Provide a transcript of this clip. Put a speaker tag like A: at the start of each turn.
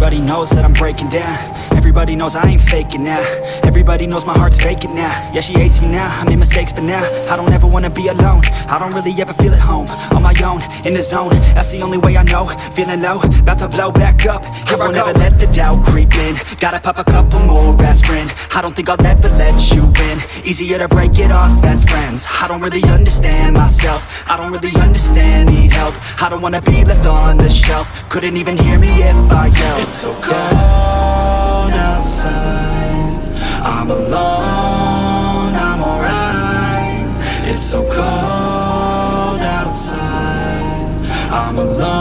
A: Everybody knows that I'm breaking down. Everybody knows I ain't faking now. Everybody knows my heart's vacant now. Yeah, she hates me now, I made mistakes but now I don't ever wanna be alone. I don't really ever feel at home. On my own, in the zone, that's the only way I know. Feeling low, about to blow back up. Here I won't ever let the doubt creep in. Gotta pop a couple more aspirin. I don't think I'll ever let you in. Easier to break it off best friends. I don't really understand myself. I don't really understand, need help. I don't wanna be left on the shelf. Couldn't even hear me if I yelled. It's so cold outside, I'm alone, I'm alright. It's so cold outside, I'm alone.